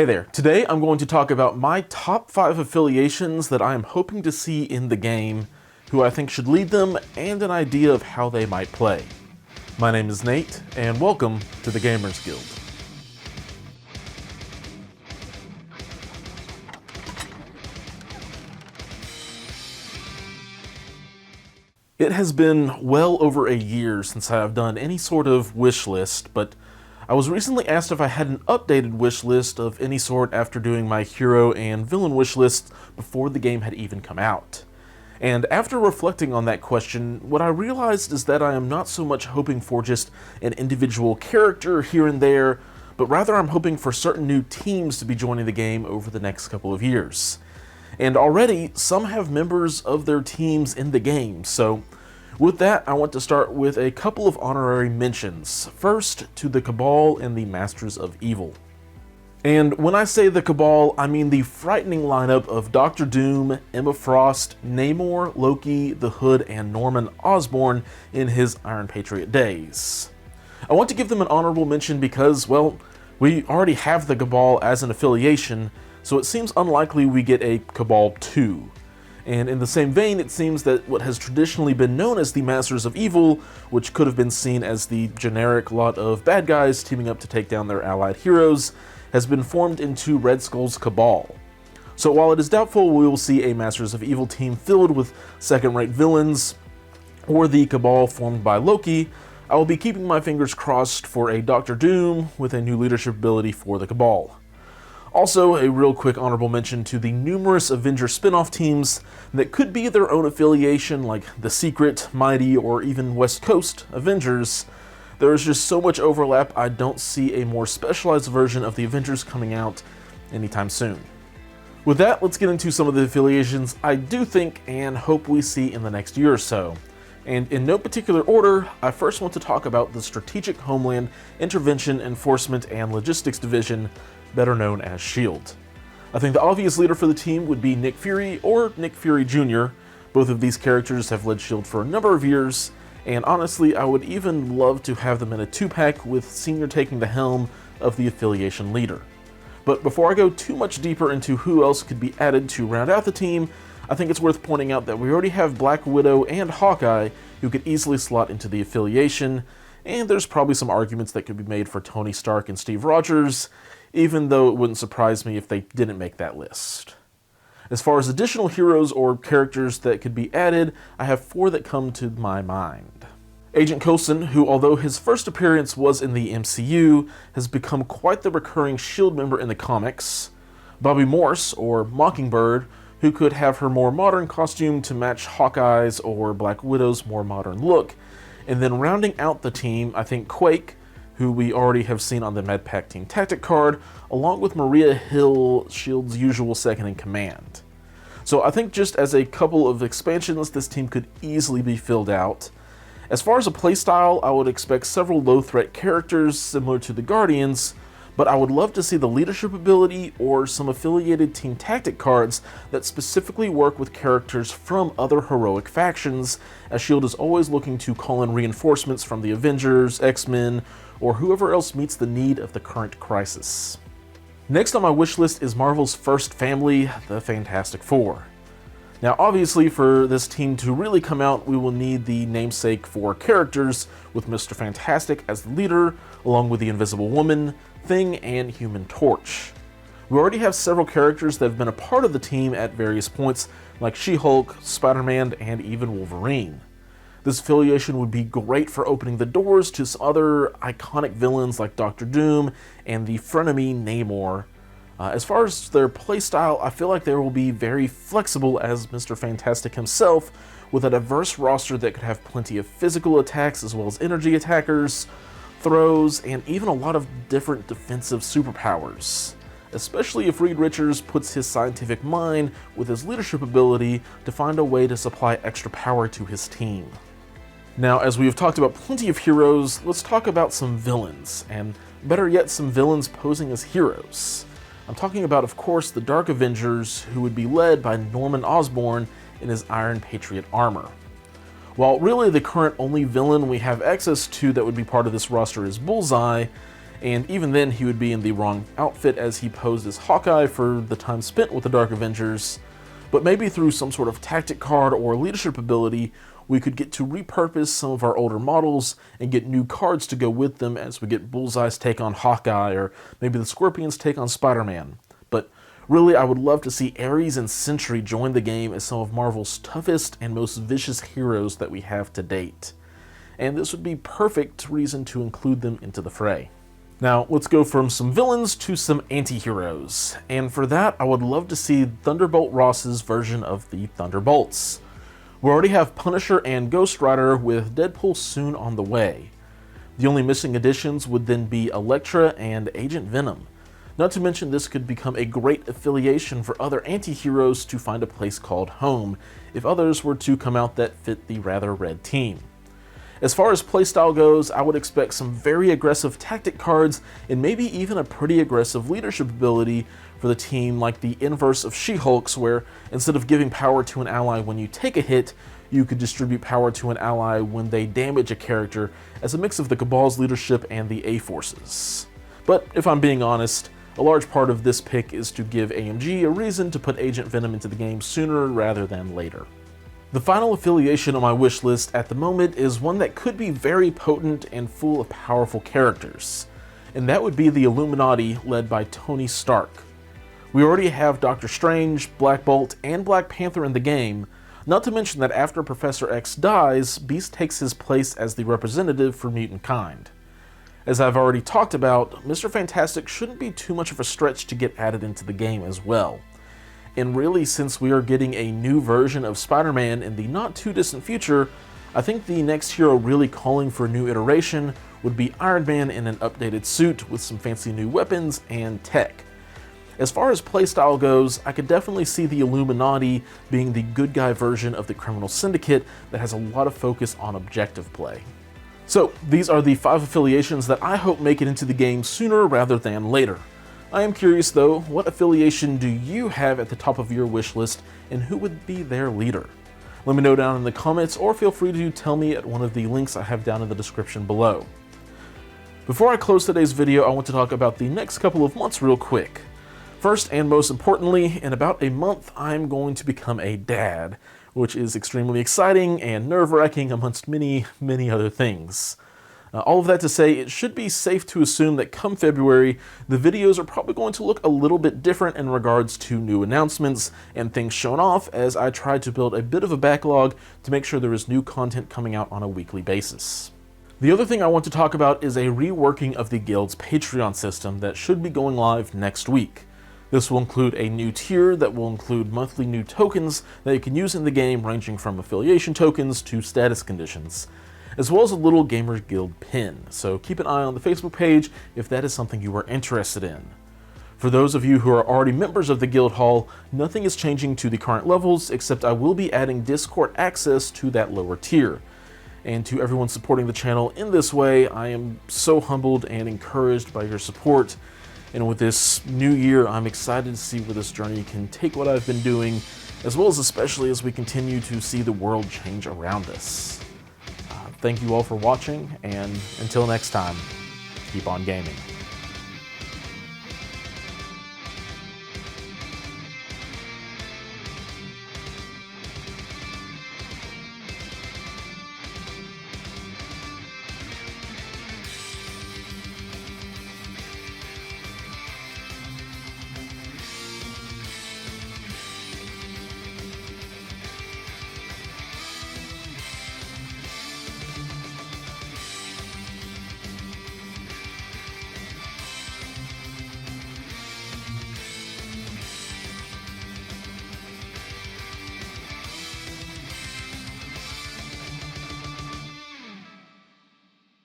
Hey there, today I'm going to talk about my top 5 affiliations that I am hoping to see in the game, who I think should lead them, and an idea of how they might play. My name is Nate, and welcome to the Gamers Guild. It has been well over a year since I have done any sort of wish list, but I was recently asked if I had an updated wish list of any sort after doing my hero and villain wish lists before the game had even come out. And after reflecting on that question, what I realized is that I am not so much hoping for just an individual character here and there, but rather I'm hoping for certain new teams to be joining the game over the next couple of years. And already, some have members of their teams in the game, so with that, I want to start with a couple of honorary mentions. First, to the Cabal and the Masters of Evil. And when I say the Cabal, I mean the frightening lineup of Dr. Doom, Emma Frost, Namor, Loki, the Hood, and Norman Osborn in his Iron Patriot days. I want to give them an honorable mention because, well, we already have the Cabal as an affiliation, so it seems unlikely we get a Cabal 2. And in the same vein, it seems that what has traditionally been known as the Masters of Evil, which could have been seen as the generic lot of bad guys teaming up to take down their allied heroes, has been formed into Red Skull's Cabal. So while it is doubtful we will see a Masters of Evil team filled with second-rate villains, or the Cabal formed by Loki, I will be keeping my fingers crossed for a Dr. Doom with a new leadership ability for the Cabal. Also, a real quick honorable mention to the numerous Avengers spin-off teams that could be their own affiliation, like the Secret, Mighty, or even West Coast Avengers. There is just so much overlap, I don't see a more specialized version of the Avengers coming out anytime soon. With that, let's get into some of the affiliations I do think and hope we see in the next year or so. And in no particular order, I first want to talk about the Strategic Homeland Intervention Enforcement and Logistics Division, better known as S.H.I.E.L.D. I think the obvious leader for the team would be Nick Fury or Nick Fury Jr. Both of these characters have led S.H.I.E.L.D. for a number of years, and honestly, I would even love to have them in a 2-pack with Senior taking the helm of the affiliation leader. But before I go too much deeper into who else could be added to round out the team, I think it's worth pointing out that we already have Black Widow and Hawkeye who could easily slot into the affiliation, and there's probably some arguments that could be made for Tony Stark and Steve Rogers, even though it wouldn't surprise me if they didn't make that list. As far as additional heroes or characters that could be added, I have 4 that come to my mind. Agent Coulson, who although his first appearance was in the MCU, has become quite the recurring S.H.I.E.L.D. member in the comics. Bobby Morse, or Mockingbird, who could have her more modern costume to match Hawkeye's or Black Widow's more modern look. And then rounding out the team, I think Quake, who we already have seen on the MedPack Team Tactic card, along with Maria Hill, S.H.I.E.L.D.'s usual second-in-command. So I think just as a couple of expansions, this team could easily be filled out. As far as a playstyle, I would expect several low-threat characters similar to the Guardians, but I would love to see the leadership ability or some affiliated Team Tactic cards that specifically work with characters from other heroic factions, as S.H.I.E.L.D. is always looking to call in reinforcements from the Avengers, X-Men, or whoever else meets the need of the current crisis. Next on my wish list is Marvel's first family, the Fantastic Four. Now obviously for this team to really come out, we will need the namesake 4 characters, with Mr. Fantastic as the leader, along with the Invisible Woman, Thing, and Human Torch. We already have several characters that have been a part of the team at various points, like She-Hulk, Spider-Man, and even Wolverine. This affiliation would be great for opening the doors to some other iconic villains like Dr. Doom and the frenemy Namor. As far as their playstyle, I feel like they will be very flexible as Mr. Fantastic himself, with a diverse roster that could have plenty of physical attacks as well as energy attackers, throws, and even a lot of different defensive superpowers. Especially if Reed Richards puts his scientific mind with his leadership ability to find a way to supply extra power to his team. Now, as we have talked about plenty of heroes, let's talk about some villains, and better yet, some villains posing as heroes. I'm talking about, of course, the Dark Avengers, who would be led by Norman Osborn in his Iron Patriot armor. While really the current only villain we have access to that would be part of this roster is Bullseye, and even then he would be in the wrong outfit as he posed as Hawkeye for the time spent with the Dark Avengers. But maybe through some sort of tactic card or leadership ability, we could get to repurpose some of our older models and get new cards to go with them as we get Bullseye's take on Hawkeye, or maybe the Scorpion's take on Spider-Man. But really, I would love to see Ares and Sentry join the game as some of Marvel's toughest and most vicious heroes that we have to date. And this would be perfect reason to include them into the fray. Now, let's go from some villains to some anti-heroes. And for that, I would love to see Thunderbolt Ross's version of the Thunderbolts. We already have Punisher and Ghost Rider, with Deadpool soon on the way. The only missing additions would then be Elektra and Agent Venom. Not to mention, this could become a great affiliation for other anti-heroes to find a place called home, if others were to come out that fit the rather red team. As far as playstyle goes, I would expect some very aggressive tactic cards and maybe even a pretty aggressive leadership ability for the team, like the inverse of She-Hulk's, where instead of giving power to an ally when you take a hit, you could distribute power to an ally when they damage a character, as a mix of the Cabal's leadership and the A-Forces. But if I'm being honest, a large part of this pick is to give AMG a reason to put Agent Venom into the game sooner rather than later. The final affiliation on my wish list at the moment is one that could be very potent and full of powerful characters, and that would be the Illuminati, led by Tony Stark. We already have Doctor Strange, Black Bolt, and Black Panther in the game, not to mention that after Professor X dies, Beast takes his place as the representative for mutant kind. As I've already talked about, Mr. Fantastic shouldn't be too much of a stretch to get added into the game as well. And really, since we are getting a new version of Spider-Man in the not too distant future, I think the next hero really calling for a new iteration would be Iron Man in an updated suit with some fancy new weapons and tech. As far as playstyle goes, I could definitely see the Illuminati being the good guy version of the Criminal Syndicate that has a lot of focus on objective play. So, these are the 5 affiliations that I hope make it into the game sooner rather than later. I am curious though, what affiliation do you have at the top of your wish list, and who would be their leader? Let me know down in the comments, or feel free to tell me at one of the links I have down in the description below. Before I close today's video, I want to talk about the next couple of months real quick. First and most importantly, in about a month, I'm going to become a dad, which is extremely exciting and nerve-wracking amongst many, many other things. All of that to say, it should be safe to assume that come February, the videos are probably going to look a little bit different in regards to new announcements and things shown off, as I try to build a bit of a backlog to make sure there is new content coming out on a weekly basis. The other thing I want to talk about is a reworking of the Guild's Patreon system that should be going live next week. This will include a new tier that will include monthly new tokens that you can use in the game, ranging from affiliation tokens to status conditions, as well as a little Gamer Guild pin, so keep an eye on the Facebook page if that is something you are interested in. For those of you who are already members of the Guild Hall, nothing is changing to the current levels, except I will be adding Discord access to that lower tier. And to everyone supporting the channel in this way, I am so humbled and encouraged by your support. And with this new year, I'm excited to see where this journey can take what I've been doing, as well as especially as we continue to see the world change around us. Thank you all for watching, and until next time, keep on gaming.